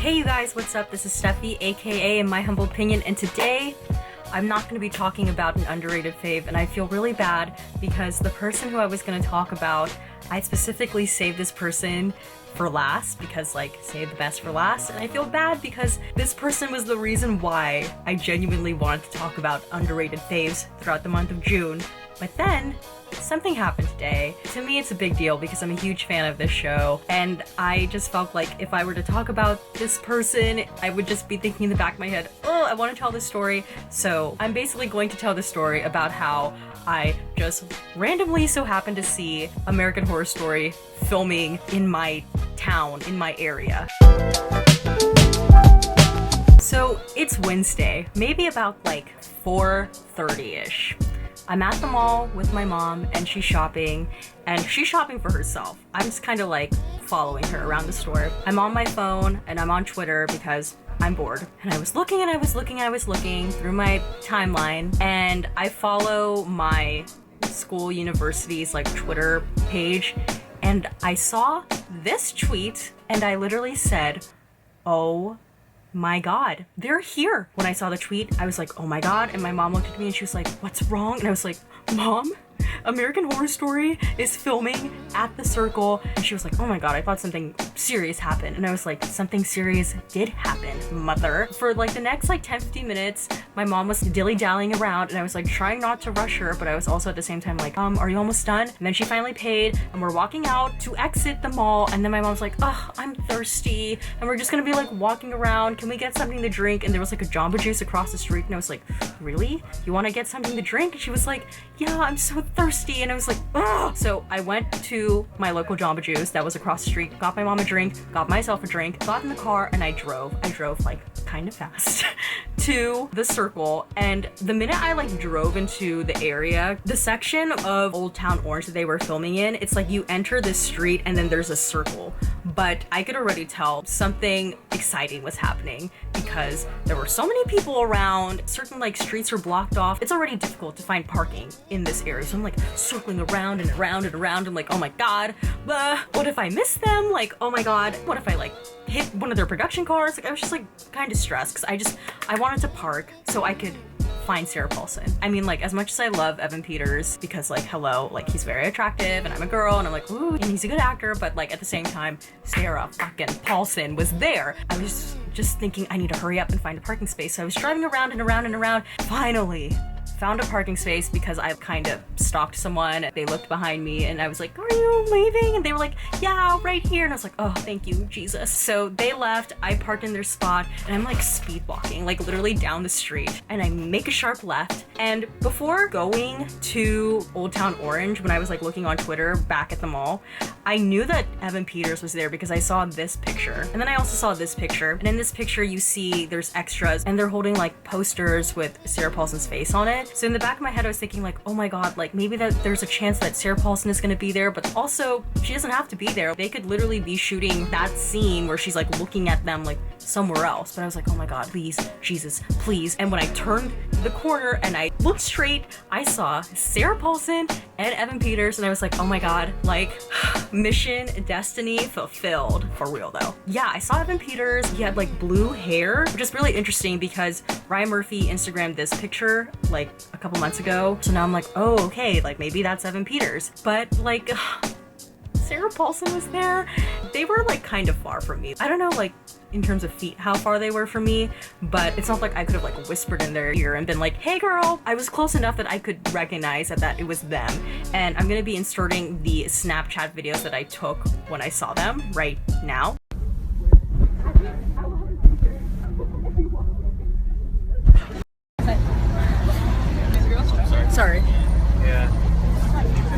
Hey you guys, what's up? This is Steffi, aka In My Humble Opinion, and today I'm not going to be talking about an underrated fave, and I feel really bad because the person who I was going to talk about, I specifically saved this person for last because, like, save the best for last, and I feel bad because this person was the reason why I genuinely wanted to talk about underrated faves throughout the month of June. But then something happened today. To me, it's a big deal because I'm a huge fan of this show, and I just felt like if I were to talk about this person, I would just be thinking in the back of my head, oh, I want to tell this story. So I'm basically going to tell this story about how I just randomly so happened to see American Horror Story filming in my town, in my area. So it's Wednesday, maybe about like 4:30-ish. I'm at the mall with my mom and she's shopping for herself. I'm just kind of like following her around the store. I'm on my phone and I'm on Twitter because I'm bored. And I was looking through my timeline, and I follow my school university's like Twitter page, and I saw this tweet and I literally said, oh my god, they're here. When I saw the tweet, I was like, oh my god, and my mom looked at me and she was like, what's wrong? And I was like, Mom, American Horror Story is filming at the Circle. And she was like, oh my god, I thought something serious happened. And I was like, something serious did happen, mother. For like the next like 10-15 minutes, my mom was dilly-dallying around, and I was like trying not to rush her, but I was also at the same time like, are you almost done? And then she finally paid and we're walking out to exit the mall, and then my mom's like, oh, I'm thirsty and we're just gonna be like walking around, can we get something to drink? And there was like a Jamba Juice across the street, and I was like, really? You want to get something to drink? And she was like, yeah, I'm so thirsty. And I was like, ugh. So I went to my local Jamba Juice that was across the street, got my mom a drink, got myself a drink, got in the car, and I drove like kind of fast to the Circle. And the minute I like drove into the area, the section of Old Town Orange that they were filming in, it's like you enter this street and then there's a circle. But I could already tell something exciting was happening because there were so many people around, certain like streets were blocked off. It's already difficult to find parking in this area. So I'm like circling around and around and around. I'm like, oh my god, what if I miss them? Like, oh my god, what if I like hit one of their production cars? Like, I was just like kind of stressed because I wanted to park so I could find Sarah Paulson. I mean, like, as much as I love Evan Peters because, like, hello, like, he's very attractive and I'm a girl and I'm like, ooh, and he's a good actor, but like at the same time, Sarah fucking Paulson was there. I was just thinking I need to hurry up and find a parking space. So I was driving around and around and around. Finally found a parking space because I kind of stalked someone. They looked behind me and I was like, are you leaving? And they were like, yeah, right here. And I was like, oh, thank you, Jesus. So they left, I parked in their spot, and I'm like speed walking, like literally down the street, and I make a sharp left. And before going to Old Town Orange, when I was like looking on Twitter back at the mall, I knew that Evan Peters was there because I saw this picture. And then I also saw this picture. And in this picture, you see there's extras and they're holding like posters with Sarah Paulson's face on it. So in the back of my head, I was thinking like, oh my god, like maybe that there's a chance that Sarah Paulson is gonna be there, but also she doesn't have to be there. They could literally be shooting that scene where she's like looking at them like somewhere else. But I was like, oh my god, please, Jesus, please. And when I turned the corner and I looked straight, I saw Sarah Paulson and Evan Peters, and I was like, oh my god, like mission destiny fulfilled. For real though. Yeah, I saw Evan Peters. He had like blue hair, which is really interesting because Ryan Murphy Instagrammed this picture like a couple months ago. So now I'm like, oh, okay, like maybe that's Evan Peters. But like Sarah Paulson was there. They were like kind of far from me. I don't know like in terms of feet how far they were from me, but it's not like I could have like whispered in their ear and been like, hey girl. I was close enough that I could recognize that it was them. And I'm gonna be inserting the Snapchat videos that I took when I saw them right now. Sorry. Yeah.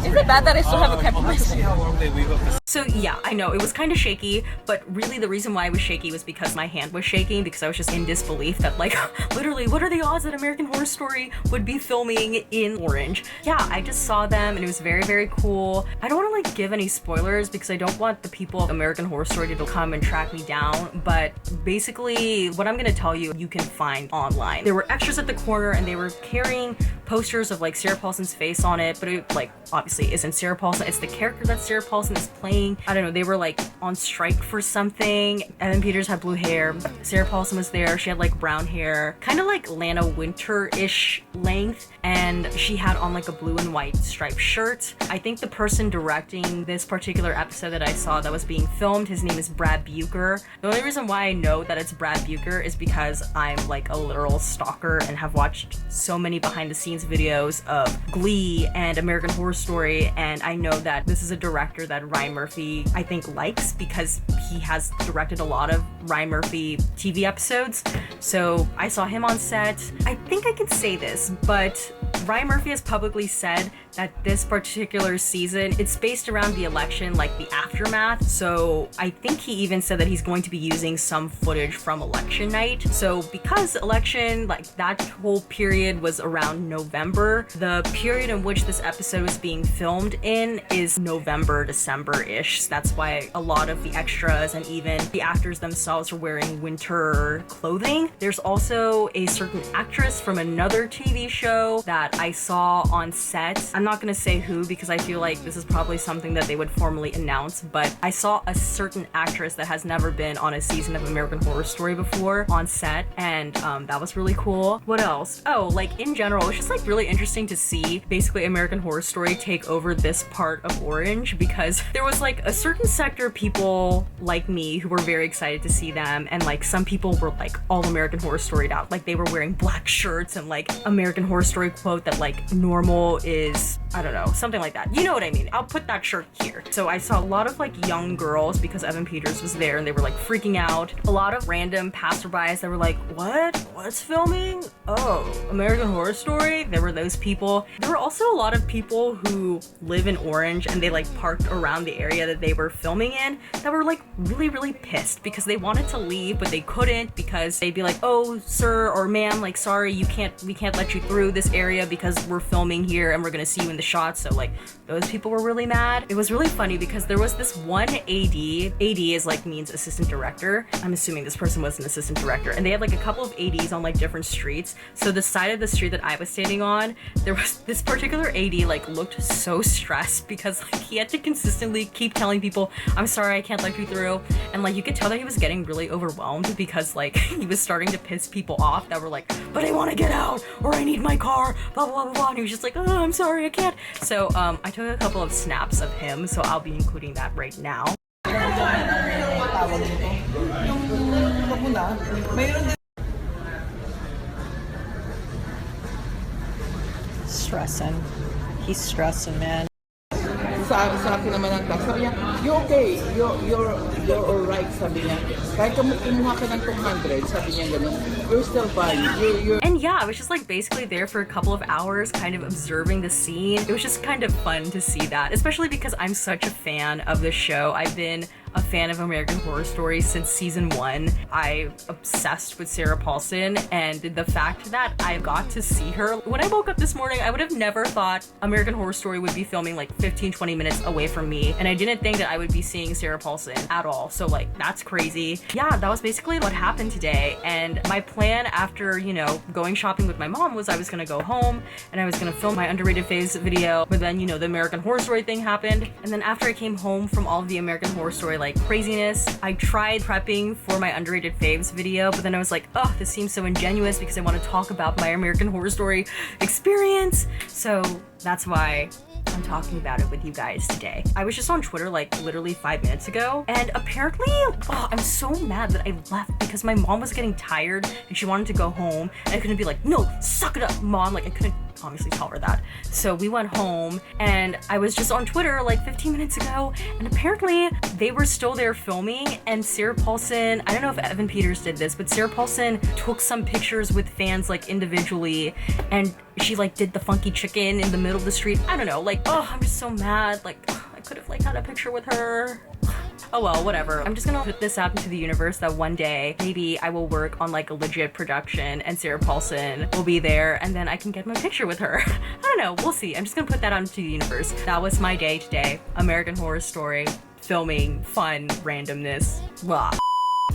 Is it bad that I still have a cramp in my see how long they leave up the So yeah, I know it was kind of shaky, but really the reason why I was shaky was because my hand was shaking because I was just in disbelief that like, literally, what are the odds that American Horror Story would be filming in Orange? Yeah, I just saw them and it was very, very cool. I don't want to like give any spoilers because I don't want the people of American Horror Story to come and track me down, but basically what I'm gonna tell you, you can find online. There were extras at the corner and they were carrying posters of like Sarah Paulson's face on it, but it like obviously isn't Sarah Paulson. It's the character that Sarah Paulson is playing filming. I don't know, they were like on strike for something. Evan Peters had blue hair. Sarah Paulson was there. She had like brown hair, kind of like Lana Winter-ish length, and she had on like a blue and white striped shirt. I think the person directing this particular episode that I saw that was being filmed, his name is Brad Bucher. The only reason why I know that it's Brad Bucher is because I'm like a literal stalker and have watched so many behind the scenes videos of Glee and American Horror Story, and I know that this is a director that Ryan Murphy I think likes because he has directed a lot of Ryan Murphy TV episodes. So I saw him on set. I think I can say this, but Ryan Murphy has publicly said that this particular season, it's based around the election, like the aftermath. So I think he even said that he's going to be using some footage from election night. So because election, like that whole period was around November, the period in which this episode was being filmed in is November, December-ish. So that's why a lot of the extras and even the actors themselves are wearing winter clothing. There's also a certain actress from another TV show that I saw on set. I'm not gonna say who because I feel like this is probably something that they would formally announce, but I saw a certain actress that has never been on a season of American Horror Story before on set, and that was really cool. What else? Oh, like in general, it's just like really interesting to see basically American Horror Story take over this part of Orange, because there was like a certain sector of people like me who were very excited to see them, and like some people were like all American Horror Storied out, like they were wearing black shirts and like American Horror Story quote that like normal is, I don't know, something like that. You know what I mean? I'll put that shirt here. So I saw a lot of like young girls because Evan Peters was there and they were like freaking out. A lot of random passerbys that were like, what? What's filming? Oh, American Horror Story? There were those people. There were also a lot of people who live in Orange and they like parked around the area that they were filming in that were like really pissed because they wanted to leave but they couldn't because they'd be like, oh, sir or ma'am, like sorry, we can't let you through this area because we're filming here and we're gonna see you in the shot. So like those people were really mad. It was really funny because there was this one AD is like means assistant director. I'm assuming this person was an assistant director, and they had like a couple of ADs on like different streets. So the side of the street that I was standing on, there was this particular AD like looked so stressed because like he had to consistently keep telling people, I'm sorry, I can't let you through. And like you could tell that he was getting really overwhelmed because like he was starting to piss people off that were like, but I want to get out or I need my car, blah blah blah. And he was just like, oh, I'm sorry, I can't. So I took a couple of snaps of him, so I'll be including that right now. Stressing. He's stressing, man. Sa akin naman ang tax. Sabi niya, you're okay, you're alright, sabi niya. Kahit kumuha ka ng 200, sabi niya ganun, you're still fine. You're... And yeah, I was just like basically there for a couple of hours kind of observing the scene. It was just kind of fun to see that, especially because I'm such a fan of the show. I've been a fan of American Horror Story since season 1. I'm obsessed with Sarah Paulson, and the fact that I got to see her, when I woke up this morning, I would have never thought American Horror Story would be filming like 15-20 minutes away from me, and I didn't think that I would be seeing Sarah Paulson at all. So like that's crazy. Yeah, that was basically what happened today, and my plan after, you know, going shopping with my mom was I was gonna go home and I was gonna film my underrated faves video, but then, you know, the American Horror Story thing happened, and then after I came home from all of the American Horror Story like craziness, I tried prepping for my underrated faves video, but then I was like, oh, this seems so ingenuous because I want to talk about my American Horror Story experience. So that's why I'm talking about it with you guys today. I was just on Twitter like literally 5 minutes ago, and apparently, oh, I'm so mad that I left because my mom was getting tired and she wanted to go home, and I couldn't be like, no, suck it up, mom. Like I couldn't obviously tell her that. So we went home, and I was just on Twitter like 15 minutes ago, and apparently they were still there filming, and Sarah Paulson, I don't know if Evan Peters did this, but Sarah Paulson took some pictures with fans like individually, and she like did the funky chicken in the middle of the street. I don't know, like, oh, I'm just so mad. Like, I could have like had a picture with her. Oh well, whatever. I'm just gonna put this out into the universe that one day maybe I will work on like a legit production and Sarah Paulson will be there, and then I can get my picture with her. I don't know, we'll see. I'm just gonna put that out into the universe. That was my day today. American Horror Story, filming, fun, randomness, blah.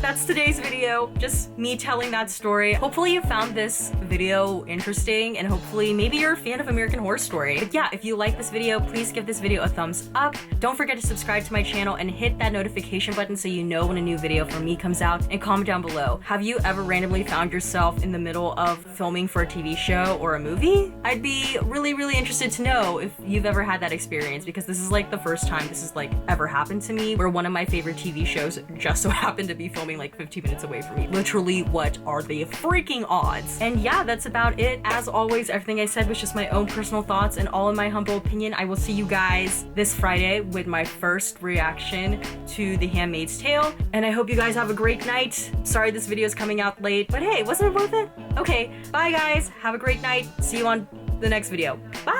that's today's video. Just me telling that story. Hopefully you found this video interesting, and hopefully maybe you're a fan of American Horror Story. But yeah, if you like this video, please give this video a thumbs up. Don't forget to subscribe to my channel and hit that notification button so you know when a new video from me comes out, and comment down below. Have you ever randomly found yourself in the middle of filming for a TV show or a movie? I'd be really interested to know if you've ever had that experience, because this is like the first time this has like ever happened to me, where one of my favorite TV shows just so happened to be filming like 15 minutes away from me. Literally, what are the freaking odds? And yeah, that's about it. As always, everything I said was just my own personal thoughts and all in my humble opinion. I will see you guys this Friday with my first reaction to The Handmaid's Tale, and I hope you guys have a great night. Sorry this video is coming out late, but hey, wasn't it worth it? Okay, bye guys, have a great night. See you on the next video. Bye!